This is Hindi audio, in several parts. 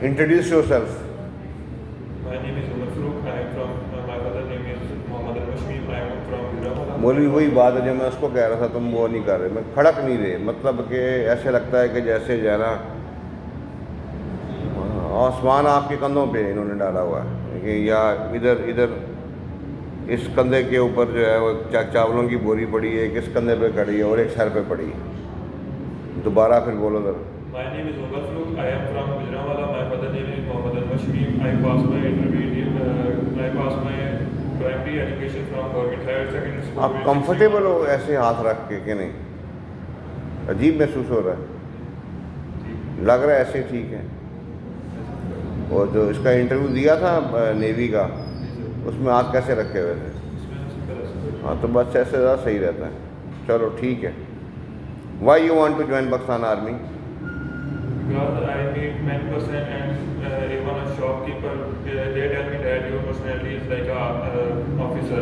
Introduce yourself. My name is Umar Farooq. I am from, my father name is Mohammed Al-Mashmi. I am from Gujranwala. मौलवी वही बात है जो मैं उसको कह रहा था, तुम वो नहीं कर रहे, मैं खड़क नहीं रहे, मतलब कि ऐसे लगता है कि जैसे जो है ना आसमान आपके कंधों पे इन्होंने डाला हुआ है कि या इधर इधर इस कंधे के ऊपर जो है वो चावलों की बोरी पड़ी है, एक इस कंधे पे खड़ी है और एक सर पे पड़ी है। दोबारा फिर बोलो sir. My name is Umar Farooq. I am from Gujranwala. My father name is Mohammed Al-Mashmi. I passed my intermediate, I passed my primary education from Government Higher Secondary School. आप कंफर्टेबल हो ऐसे हाथ रख के कि नहीं? अजीब महसूस हो रहा है, लग रहा है ऐसे ठीक है। और जो इसका इंटरव्यू दिया था नेवी का, उसमें हाथ कैसे रखे हुए थे? हाँ, तो बस ऐसे ज़्यादा सही रहता है। चलो ठीक है। Why you want to join Pakistan army? Because I meet many person and even a shopkeeper, they tell me that your personality is like a officer,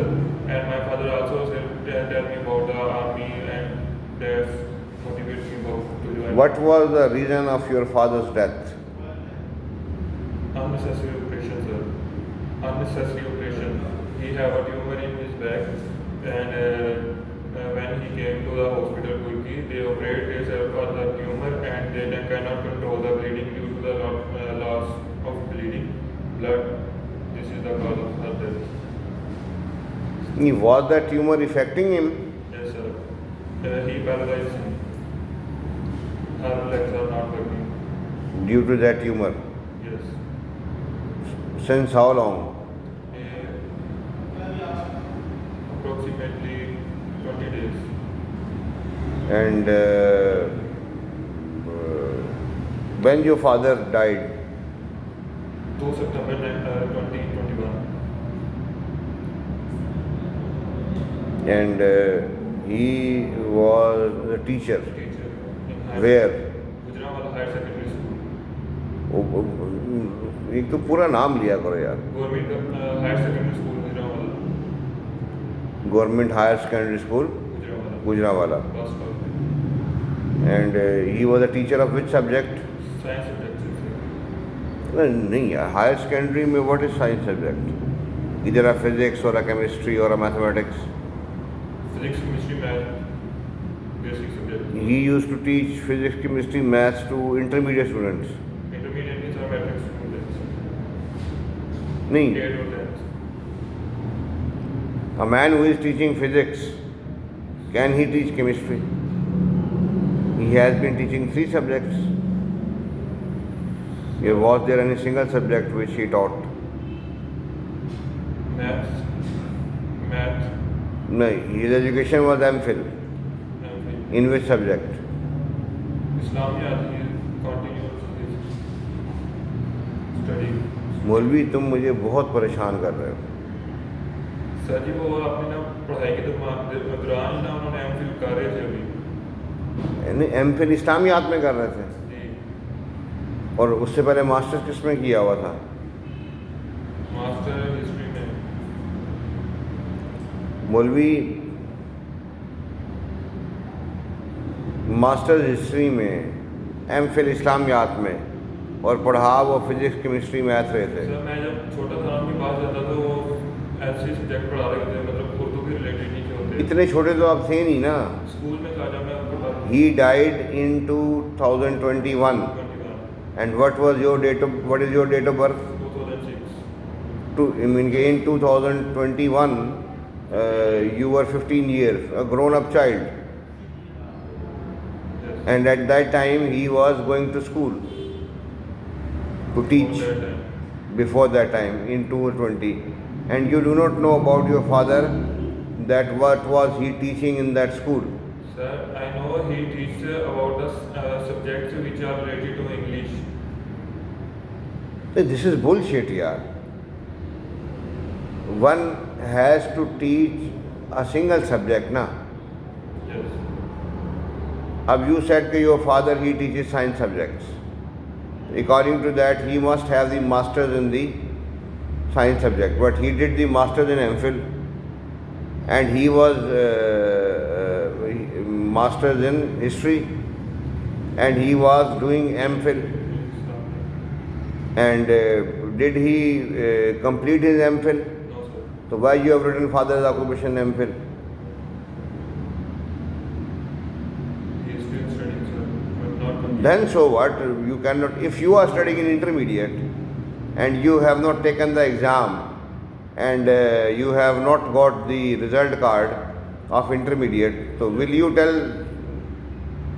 and my father also tell me about the army, and that's motivates me about to join. What was the reason of your father's death? Unnecessary operation, sir. Unnecessary operation. He have a tumor in his back, and when he came to the hospital Turkey, they operate himself for the tumor, and they then cannot control the bleeding due to the loss of bleeding blood. This is the cause of her death. Was that tumor affecting him? Yes, sir. He paralyzed him. Her legs are not working. Due to that tumor? Yes. Since how long? Approximately 20 days. And when your father died? 2 September 2021. And he was a teacher. Teacher in Where? Gujranwala Higher Secondary School. एक तो पूरा नाम लिया करो यार। Government Higher Secondary School, Gujranwala. Government higher secondary school Gujranwala. Gujranwala. First class. And he was a teacher of which subject? Science subjects. नहीं यार, हायर सेकेंडरी में व्हाट इज साइंस सब्जेक्ट? इधर अ फिजिक्स और अ केमिस्ट्री और अ mathematics. Physics, chemistry, math, basic subjects. He used to teach physics, chemistry, maths to intermediate students. Intermediate means are matrix students. नहीं, 8 or 10. a man who is teaching physics, can he teach chemistry? He has been teaching 3 subjects. Was there any single subject which he taught? Math, No, his education was MPhil. and In which subject? Islamiyat, he continues his study. मौलवी तुम मुझे बहुत परेशान कर रहे हो। सर जी वो आपने ना पढ़ाई के दौरान ही ना उन्होंने एमफिल कर रहे थे अभी। MPhil इस्लामियात में कर रहे थे, जी। और उससे पहले मास्टर्स किस में किया हुआ था? मास्टर हिस्ट्री में। मौलवी मास्टर्स हिस्ट्री में, MPhil इस्लामियात में, और पढ़ा वो फिजिक्स केमिस्ट्री मैथ रहे थे। सर मैं जब छोटा था उनके पास जाता था वो ऐसे सब्जेक्ट पढ़ा रहे थे, मतलब उर्दू के रिलेटेड नहीं थे होते। इतने छोटे तो आप थे नहीं ना। स्कूल में था जब मैं उनके पास। He died in 2021. 21, And what is your date of birth? 2006. In 2021, you were 15 years, a grown-up child. Yes. And at that time, he was going to school to teach. That time. Before that time, in 2020. And you do not know about your father, that what was he teaching in that school? Sir, I know he teaches about the subjects which are related to English. This is bullshit, yaar. One has to teach a single subject, na? Yes. अब you said that your father, he teaches science subjects. According to that, he must have the masters in the science subject. But he did the masters in MPhil, and he was masters in history, and he was doing MPhil. And did he complete his MPhil? No, sir. So why you have written father's occupation MPhil? He is still studying, sir, but not completed. Then so what? You cannot, if you are studying in intermediate and you have not taken the exam and you have not got the result card of intermediate, so will you tell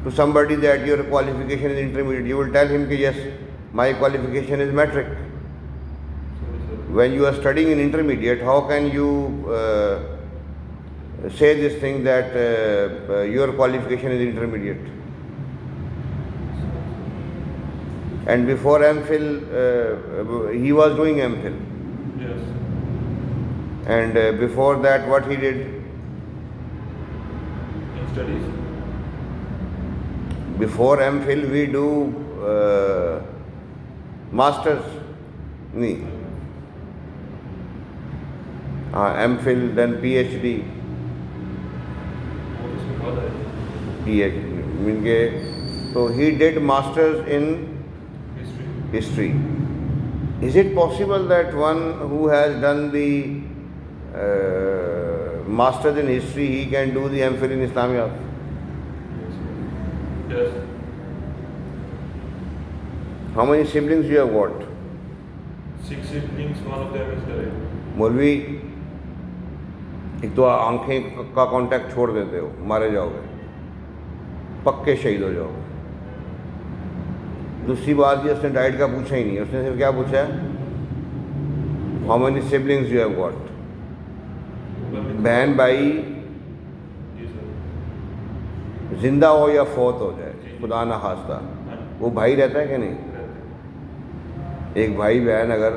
to somebody that your qualification is intermediate? You will tell him that yes, my qualification is metric. Sorry, sir. When you are studying in intermediate, how can you say this thing that your qualification is intermediate? And before MPhil, he was doing MPhil. Yes. And before that, what he did? In studies. Before MPhil, we do masters. नहीं. MPhil, then PhD. वो तो उसके बाद आए. PhD. मीन के so he did masters in History. history. Is it possible that one who has done the masters in history, he can do the MPhil in Islamiyat? Yes. How many siblings you have got? 6 siblings, one of them is direct. मौलवी, एक तो आंखें का कांटेक्ट छोड़ देते हो, मारे जाओगे, पक्के शहीद हो जाओगे। दूसरी बात ये उसने डाइट का पूछा ही नहीं, उसने सिर्फ क्या पूछा है, how many siblings you have got? बहन भाई जी सर. जिंदा हो या फौत हो जाए, खुदा ना खास्ता, वो भाई रहता है कि नहीं? एक भाई बहन अगर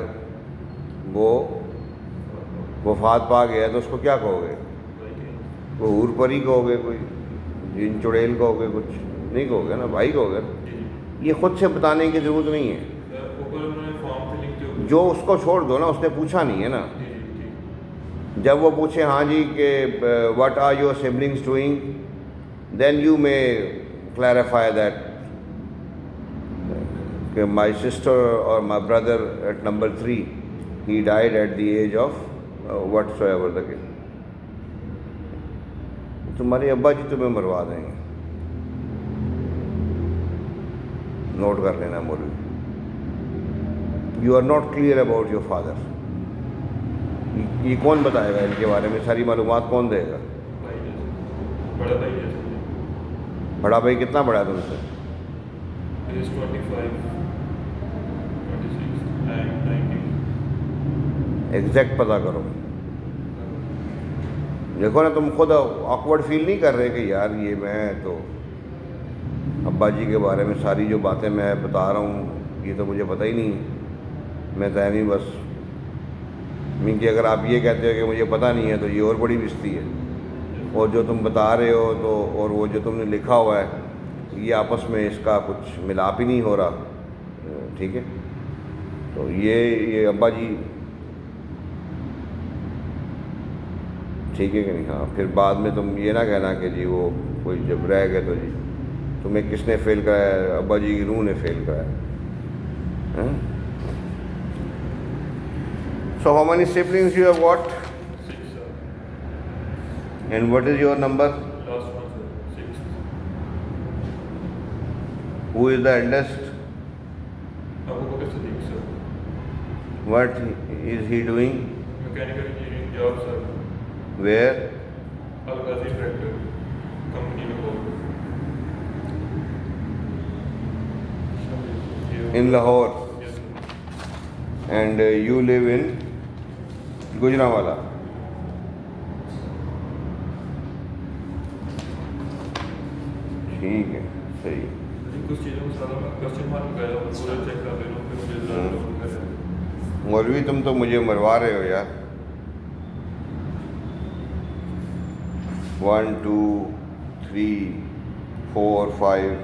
वो वफात पा गया तो उसको क्या कहोगे? वो हूर परी कहोगे, कोई जिन चुड़ैल कहोगे, कुछ नहीं कहोगे ना, भाई कहोगे ना। ये खुद से बताने की ज़रूरत नहीं है, ऊपर उन्होंने फॉर्म फिलिंग जो उसको छोड़ दो ना, उसने पूछा नहीं है ना। जी. जब वो पूछे हाँ जी कि what are your siblings doing, then you may clarify that कि माई सिस्टर और my brother at number 3 he died at the age of whatsoever the case. तुम्हारे अब्बा जी तुम्हें मरवा देंगे, नोट कर लेना मौलवी। You are not clear about your father. ये कौन बताएगा इनके बारे में? सारी मालूमात कौन देगा? भाई है, बड़ा भाई है सर. बड़ा भाई कितना बड़ा है तुमसे? He is 25, 26, I am 19. Exact पता करो। देखो ना, तुम खुद ऑकवर्ड फील नहीं कर रहे कि यार ये मैं तो अब्बा जी के बारे में सारी जो बातें मैं बता रहा हूँ ये तो मुझे पता ही नहीं है, मैं तो नहीं बस मीन कि अगर आप ये कहते हो कि मुझे पता नहीं है तो ये और बड़ी बेइज्जती है। और जो तुम बता रहे हो तो और वो जो तुमने लिखा हुआ है ये आपस में इसका कुछ मिलाप ही नहीं हो रहा, ठीक है? तो ये अब्बा जी ठीक है कि नहीं? हाँ, फिर बाद में तुम ये ना कहना कि जी वो कोई जब रह गए तो जी तुम्हें किसने फेल कराया? अब्बा जी की रूह ने फेल कराया। So how many siblings you have got? 6 sir. And what is your number? Last one sir. 6th. Who is the eldest? Abu Bakr Siddiq sir. What is he doing? Mechanical engineering job sir. Where? Al Ghazi Tractor Company Lahore. In Lahore. Yes sir. And you live in Gujranwala. ठीक है, सही है। कुछ चीज़ों में सारा मैं क्वेश्चन मार्क लगाया और पूरा चेक कर ले रहा हूँ, फिर मुझे ज़्यादा लोग कर रहे हैं. मौलवी तुम तो मुझे मरवा रहे हो यार। 1 2 3 4 5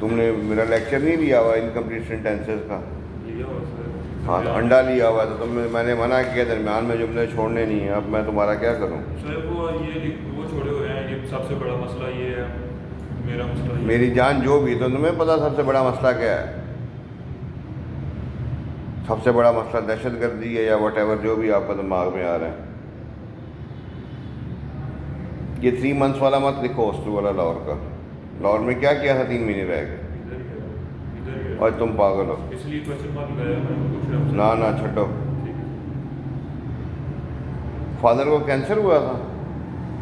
तुमने मेरा लेक्चर नहीं लिया हुआ इनकम्प्लीट सेंटेंसेस का? लिया हुआ सर. हाँ, तो अंडा लिया हुआ तो मैंने मना किया दरमियान में जुमले छोड़ने नहीं है। अब मैं तुम्हारा क्या करूँ? सर वो छोड़े हुए हैं, ये सबसे बड़ा मसला ये है, मेरा मसला ये मेरी जान जो भी, तो तुम्हें पता सबसे बड़ा मसला क्या है? सबसे बड़ा मसला दहशतगर्दी है या वट जो भी आपका दिमाग में आ रहा है। ये 3 मंथ्स वाला मत लिखो, हॉस्टल वाला लाहौर का। लाहौर में क्या किया था 3 महीने रह गए इधर ही है। और तुम पागल हो। इसलिए क्वेश्चन मार्क लगाया मैंने, पूछ रहा हूँ। ना ना छो, ठीक है। फादर को कैंसर हुआ था।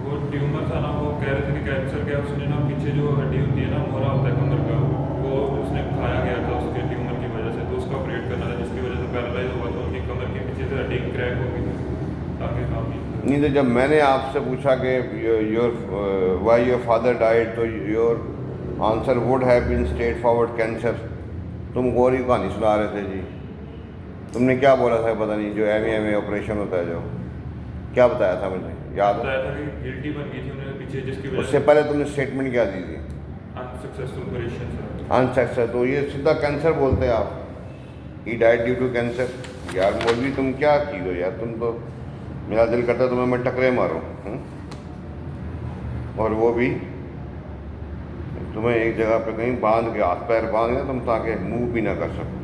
वो ट्यूमर था ना, वो कह रहे थे कि कैंसर क्या, उसने ना पीछे जो हड्डी होती है ना, मोहरा होता है कमर का, वो उसने खाया गया था उसके ट्यूमर की वजह से, तो उसका ऑपरेट करना था, जिसकी वजह से पैरालाइज हुआ था, उनकी कमर के पीछे से हड्डी क्रैक हो गई थी, आगे काम नहीं तो जब मैंने आपसे पूछा कि your why your father died, तो your answer would have been straightforward cancer. तुम गौरी कहानी सुना रहे थे जी। तुमने क्या बोला था पता नहीं, जो एम ऑपरेशन होता है, जो क्या बताया था मुझे याद है? बताया था कि गिल्टी बन गई थी उन्हें पीछे, जिसकी वजह उससे पहले तुमने स्टेटमेंट क्या दी थी? Unsuccessful operation sir. अनसक्सेस, तो ये सीधा कैंसर बोलते हैं आप। He died due to cancer. यार मौलवी तुम क्या की हो यार, तुम तो, मेरा दिल करता है तुम्हें मैं टकरे मारूं। और वो भी तुम्हें एक जगह पे कहीं बांध के, हाथ पैर बांध के, तुम ताकि मूव भी ना कर सको।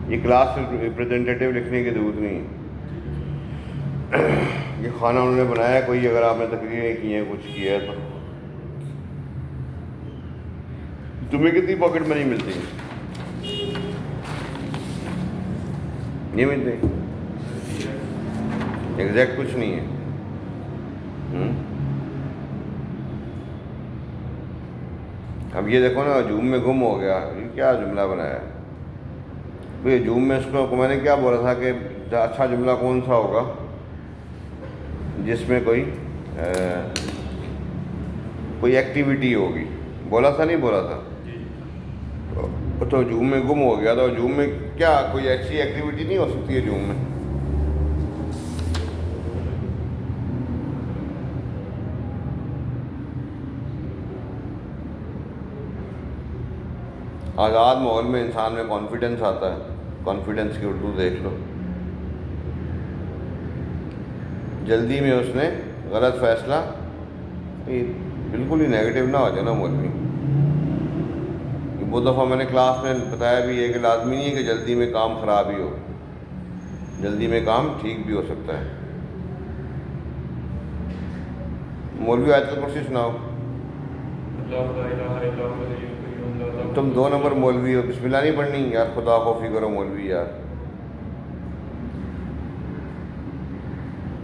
ये क्लास रिप्रेजेंटेटिव लिखने की जरूरत नहीं है। ये खाना उन्होंने बनाया कोई, अगर आपने तकरीरें की हैं, कुछ किया है, तो तुम्हें कितनी पॉकेट मनी मिलती है? नहीं मिलती, एग्जैक्ट कुछ नहीं है। अब ये देखो ना, जूम में गुम हो गया, ये क्या जुमला बनाया? तो ये जूम में इसको मैंने क्या बोला था कि अच्छा जुमला कौन सा होगा जिसमें कोई एक्टिविटी होगी, बोला था नहीं बोला था? तो जूम में गुम हो गया, तो जूम में क्या कोई ऐसी एक्टिविटी नहीं हो सकती है जूम में? आज़ाद माहौल में इंसान में कॉन्फिडेंस आता है। कॉन्फिडेंस की उर्दू देख लो। जल्दी में उसने गलत फैसला, ये बिल्कुल ही नेगेटिव ना हो जाए ना मौलवी। वो दफ़ा मैंने क्लास में बताया भी है कि लाजमी नहीं है कि जल्दी में काम ख़राब ही हो, जल्दी में काम ठीक भी हो सकता है। मौलवी आयतुल कुर्सी सुनाओ। तुम 2 नंबर मौलवी हो, बिस्मिल्लाह नहीं पढ़नी यार, खुदा खौफी करो मौलवी यार।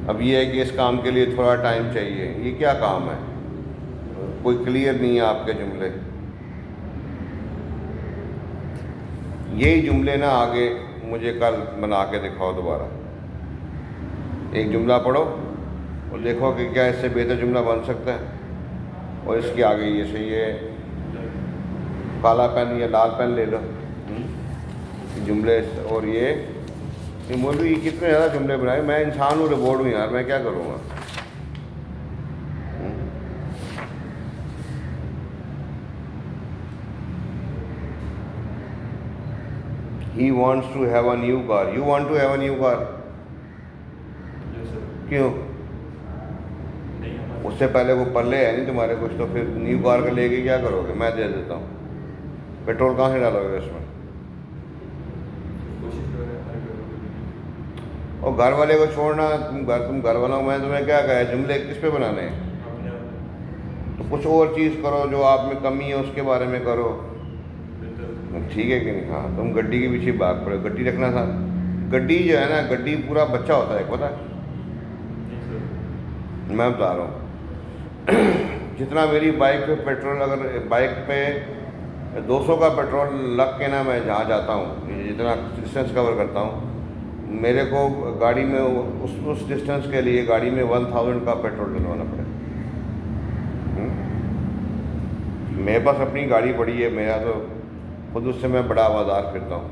अब ये है कि इस काम के लिए थोड़ा टाइम चाहिए। ये क्या काम है? कोई क्लियर नहीं है आपके जुमले। यही जुमले ना आगे मुझे कल बना के दिखाओ दोबारा। एक जुमला पढ़ो और देखो कि क्या इससे बेहतर जुमला बन सकता है। और इसके आगे ये सही है, काला पेन या लाल पेन ले लो जुमले। और ये मौलवी कितने ज़्यादा जुमले बनाए। मैं इंसान हूँ, रिपोर्ट हूँ यार, मैं क्या करूँगा? He wants to have a new car. You want to have a new car? क्यों? उससे पहले वो पल्ले है नहीं तुम्हारे कुछ, तो फिर न्यू कार का लेके क्या करोगे? मैं दे देता हूँ। पेट्रोल कहाँ से डालोगे उसमें? और घर वाले को छोड़ना, तुम घर वालों, मैं तुम्हें क्या कहा, जुमले किस पे बनाने हैं? तो कुछ और चीज़ करो, जो आप में कमी है उसके बारे में करो। ठीक है कि नहीं? हाँ, तुम गड्डी के पीछे भाग पड़े। गड्डी रखना था, गड्डी जो है ना, गड्डी पूरा बच्चा होता है, पता है? मैं बता रहा हूँ जितना मेरी बाइक पे पेट्रोल, अगर बाइक पे 200 का पेट्रोल लग के ना मैं जहाँ जाता हूँ, जितना डिस्टेंस कवर करता हूँ, मेरे को गाड़ी में उस डिस्टेंस के लिए गाड़ी में 1000 का पेट्रोल डलवाना पड़े। मेरे पास अपनी गाड़ी पड़ी है, मेरा तो खुद उससे मैं बड़ा आवाज़ार फिरता हूँ।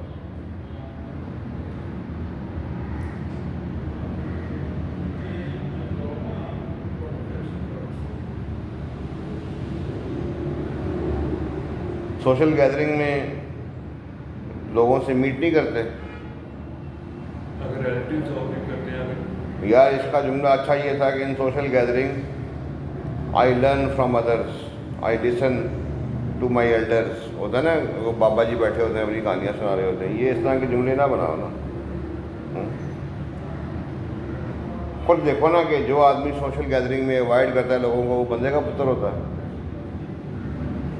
सोशल गैदरिंग में लोगों से मीट नहीं करते। अगर रिलेटिव्स हो भी करते हैं। यार इसका जुमला अच्छा ये था कि in social gathering I learn from others, I listen to my elders. होता है ना, वो बाबा जी बैठे होते हैं अपनी कहानियाँ सुना रहे होते हैं, ये इस तरह के जुमले ना बनाओ ना। खुद देखो ना कि जो आदमी सोशल गैदरिंग में अवॉइड करता है लोगों को, वो बंदे का पुत्र होता है।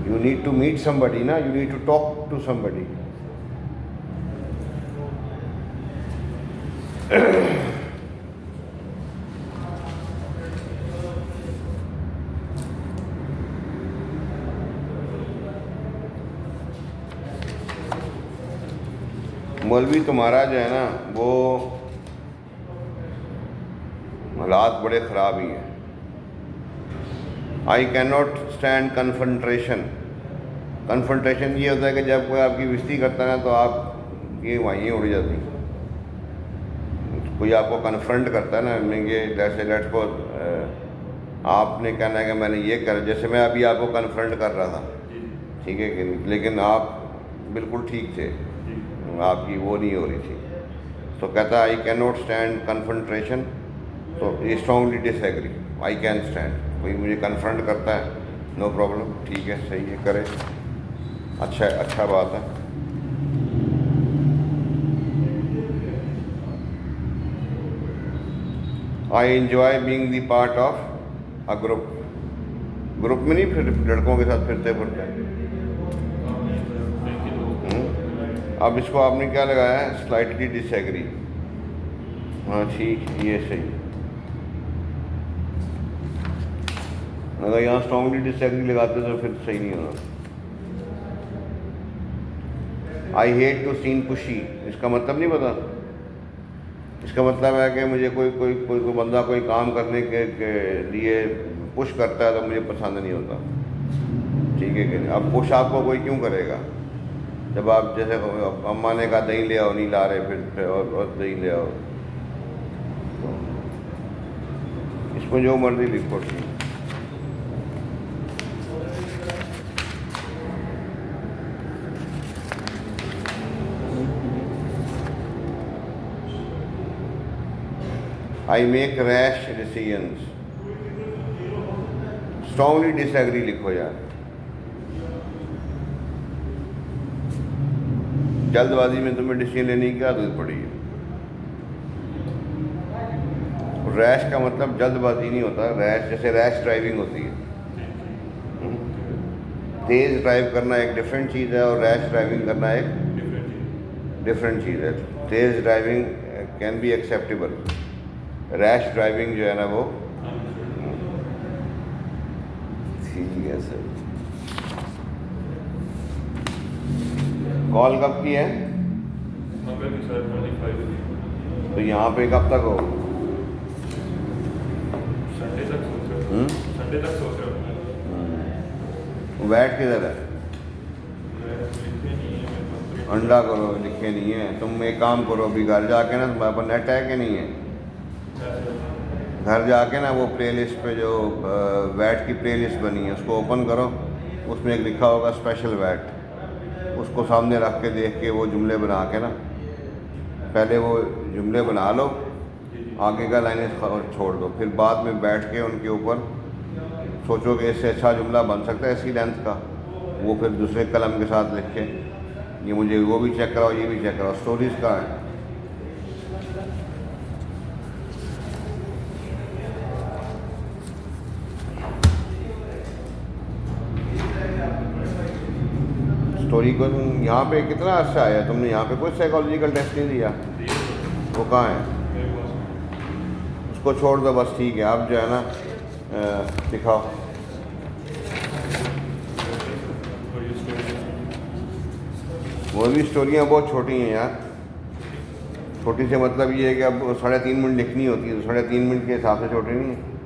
You need to meet somebody ना, you need to talk to somebody. मौलवी तुम्हारा जो है ना, वो हालात बड़े ख़राब ही हैं। आई can not stand confrontation. Confrontation ये होता है कि जब कोई आपकी बेइज्जती करता है ना, तो आप ये वाइयाँ उड़ जाती। कोई आपको कन्फ्रंट करता है ना, ये जैसे लेट्स को आपने कहना है कि मैंने ये कर, जैसे मैं अभी आपको कन्फ्रंट कर रहा था, ठीक है कि नहीं, लेकिन आप बिल्कुल ठीक थे, आपकी वो नहीं हो रही थी, तो कहता I can not stand confrontation, तो strongly disagree. I can stand, कोई मुझे कन्फ्रंट करता है, नो प्रॉब्लम, ठीक है, सही है, करे, अच्छा बात है। I enjoy being the part of a group. Group में नहीं फिर लड़कों के साथ फिरते फिरते। अब इसको आपने क्या लगाया है, स्लाइटली डिसएग्री। हाँ ठीक, ये सही। अगर यहाँ स्ट्रॉन्गली डिसएग्री लगाते तो फिर सही नहीं होना। I hate to seem pushy, इसका मतलब नहीं पता। इसका मतलब है कि मुझे कोई बंदा कोई काम करने के लिए पुश करता है तो मुझे पसंद नहीं होता, ठीक है कि नहीं। अब पुश आपको कोई क्यों करेगा, जब आप जैसे अम्मा ने कहा दही ले आओ, नहीं ला रहे, फिर और दही ले आओ, तो इसमें जो मर्जी लिखो, ठीक। I make rash decisions, strongly disagree लिखो यार। जल्दबाजी में तुम्हें डिसीजन लेने की आदत पड़ी है। रैश का मतलब जल्दबाजी नहीं होता, रैश जैसे रैश ड्राइविंग होती है। तेज़ ड्राइव करना एक डिफरेंट चीज़ है और रैश ड्राइविंग करना एक डिफरेंट चीज़ है। तेज़ driving can be acceptable, rash driving जो है ना वो ठीक है सर। कॉल कब की है? मंगल की सर 25। तो यहाँ पे कब तक हो? संडे तक सोच रहा हूँ। संडे तक सोच रहा हूँ। वैट किधर है? लिखे नहीं है मेरे पास। अंडा करो, लिखे नहीं है। तुम एक काम करो, अभी घर जाके ना, तुम्हारे पास नेट है कि नहीं है? घर जाके ना वो प्लेलिस्ट पे जो वैट की प्लेलिस्ट बनी है उसको ओपन करो, उसमें एक लिखा होगा स्पेशल वैट, उसको सामने रख के देख के वो जुमले बना के ना, पहले वो जुमले बना लो, आगे का लाइनें छोड़ दो, फिर बाद में बैठ के उनके ऊपर सोचो कि इससे अच्छा जुमला बन सकता है इसी लेंथ का, वो फिर दूसरे कलम के साथ लिख के, ये मुझे वो भी चेक कराओ, ये भी चेक कराओ। स्टोरीज कहाँ है? स्टोरी को तुम यहाँ पे कितना अच्छा आया, तुमने यहाँ पे कोई साइकोलॉजिकल टेस्ट नहीं दिया, वो कहाँ है? मेरे पास उसको छोड़ दो बस, ठीक है। आप जो है ना दिखाओ। और ये स्टोरी वो भी स्टोरियाँ बहुत छोटी हैं यार। छोटी से मतलब ये है कि अब 3.5 मिनट लिखनी होती है, तो 3.5 मिनट के हिसाब से छोटी नहीं है।